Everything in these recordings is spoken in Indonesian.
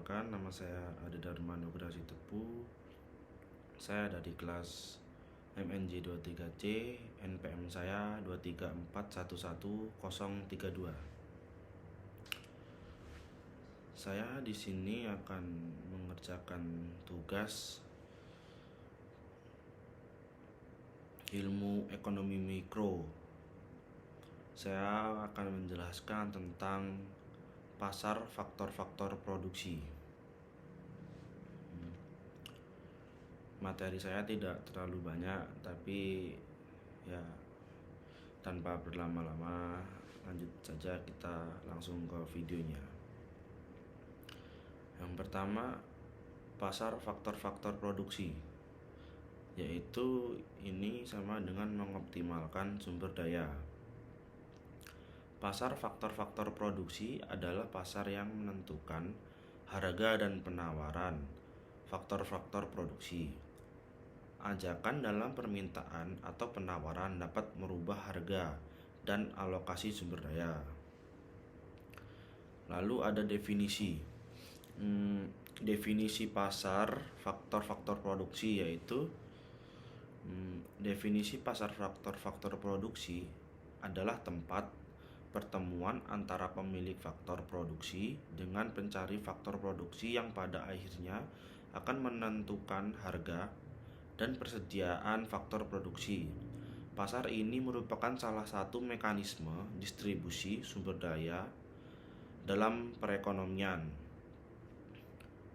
Perkenalkan, nama saya Ade Dharma Nugraha Sitepu. Saya dari kelas MNJ 23C, NPM saya 234111032. Saya di sini akan mengerjakan tugas ilmu ekonomi mikro. Saya akan menjelaskan tentang pasar faktor-faktor produksi. Materi saya tidak terlalu banyak, tapi ya tanpa berlama-lama lanjut saja, kita langsung ke videonya. Yang pertama, pasar faktor-faktor produksi, yaitu ini sama dengan mengoptimalkan sumber daya. Pasar faktor-faktor produksi adalah pasar yang menentukan harga dan penawaran faktor-faktor produksi. Ajakan dalam permintaan atau penawaran dapat merubah harga dan alokasi sumber daya. Lalu ada definisi. Definisi pasar faktor-faktor produksi yaitu definisi pasar faktor-faktor produksi adalah tempat pertemuan antara pemilik faktor produksi dengan pencari faktor produksi yang pada akhirnya akan menentukan harga dan persediaan faktor produksi. Pasar ini merupakan salah satu mekanisme distribusi sumber daya dalam perekonomian.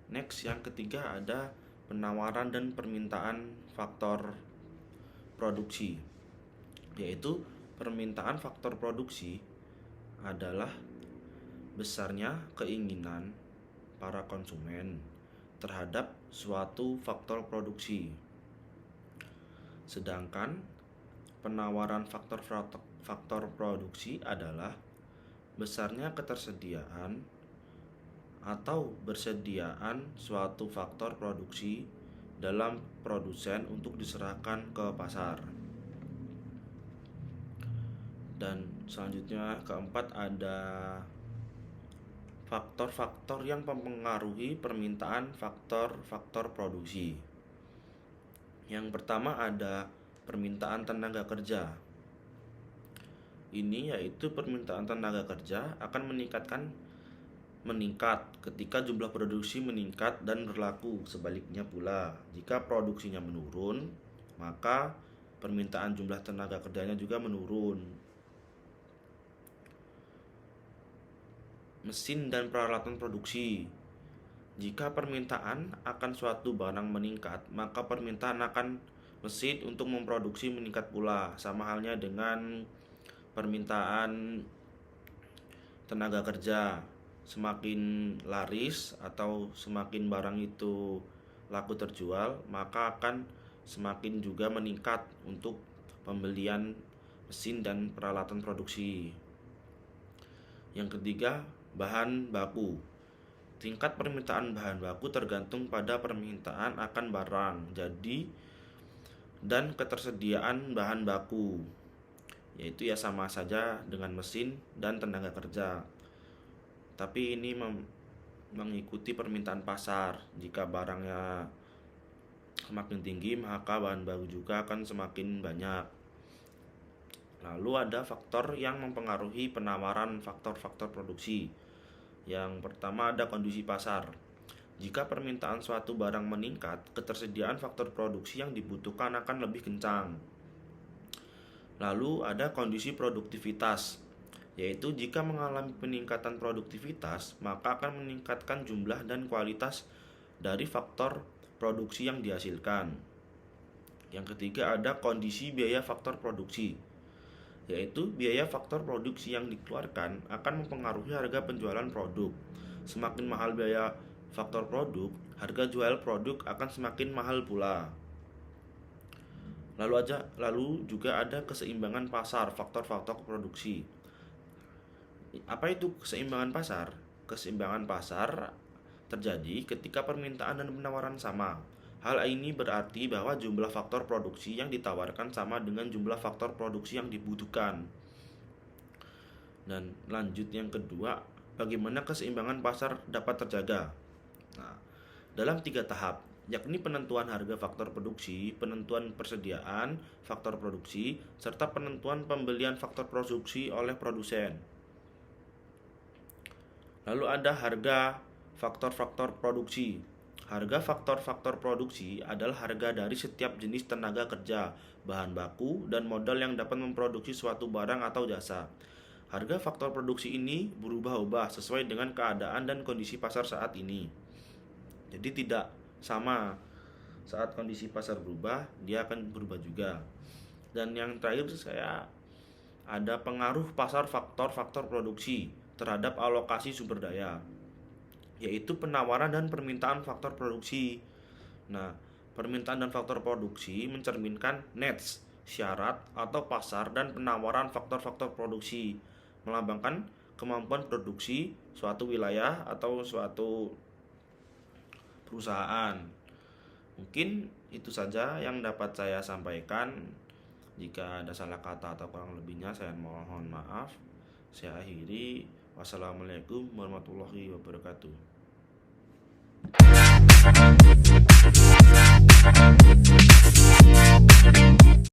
Next, yang ketiga ada penawaran dan permintaan faktor produksi, yaitu permintaan faktor produksi adalah besarnya keinginan para konsumen terhadap suatu faktor produksi. Sedangkan penawaran faktor produksi adalah besarnya ketersediaan atau bersediaan suatu faktor produksi dalam produsen untuk diserahkan ke pasar. Dan selanjutnya keempat ada faktor-faktor yang mempengaruhi permintaan faktor-faktor produksi. Yang pertama ada permintaan tenaga kerja. Ini yaitu permintaan tenaga kerja akan meningkat ketika jumlah produksi meningkat, dan berlaku sebaliknya pula. Jika produksinya menurun, maka permintaan jumlah tenaga kerjanya juga menurun. Mesin dan peralatan produksi. Jika permintaan akan suatu barang meningkat, maka permintaan akan mesin untuk memproduksi meningkat pula. Sama halnya dengan permintaan tenaga kerja. Semakin laris atau semakin barang itu laku terjual, maka akan semakin juga meningkat untuk pembelian mesin dan peralatan produksi. Yang ketiga, bahan baku. Tingkat permintaan bahan baku tergantung pada permintaan akan barang jadi dan ketersediaan bahan baku, yaitu ya sama saja dengan mesin dan tenaga kerja. Tapi ini mengikuti permintaan pasar. Jika barangnya semakin tinggi, maka bahan baku juga akan semakin banyak. Lalu ada faktor yang mempengaruhi penawaran faktor-faktor produksi. Yang pertama ada kondisi pasar. Jika permintaan suatu barang meningkat, ketersediaan faktor produksi yang dibutuhkan akan lebih kencang. Lalu ada kondisi produktivitas, yaitu jika mengalami peningkatan produktivitas, maka akan meningkatkan jumlah dan kualitas dari faktor produksi yang dihasilkan. Yang ketiga ada kondisi biaya faktor produksi, yaitu biaya faktor produksi yang dikeluarkan akan mempengaruhi harga penjualan produk. Semakin mahal biaya faktor produk, harga jual produk akan semakin mahal pula. Lalu juga ada keseimbangan pasar faktor-faktor produksi. Apa itu keseimbangan pasar? Keseimbangan pasar terjadi ketika permintaan dan penawaran sama. Hal ini berarti bahwa jumlah faktor produksi yang ditawarkan sama dengan jumlah faktor produksi yang dibutuhkan. Dan lanjut yang kedua, bagaimana keseimbangan pasar dapat terjaga? Nah, dalam 3 tahap, yakni penentuan harga faktor produksi, penentuan persediaan faktor produksi, serta penentuan pembelian faktor produksi oleh produsen. Lalu ada harga faktor-faktor produksi. Harga faktor-faktor produksi adalah harga dari setiap jenis tenaga kerja, bahan baku, dan modal yang dapat memproduksi suatu barang atau jasa. Harga faktor produksi ini berubah-ubah sesuai dengan keadaan dan kondisi pasar saat ini. Jadi tidak sama, saat kondisi pasar berubah, dia akan berubah juga. Dan yang terakhir saya ada pengaruh pasar faktor-faktor produksi terhadap alokasi sumber daya, yaitu penawaran dan permintaan faktor produksi. Nah, permintaan dan faktor produksi mencerminkan needs, syarat atau pasar dan penawaran faktor-faktor produksi, melambangkan kemampuan produksi suatu wilayah atau suatu perusahaan. Mungkin itu saja yang dapat saya sampaikan. Jika ada salah kata atau kurang lebihnya saya mohon maaf. Saya akhiri. Wassalamualaikum warahmatullahi wabarakatuh.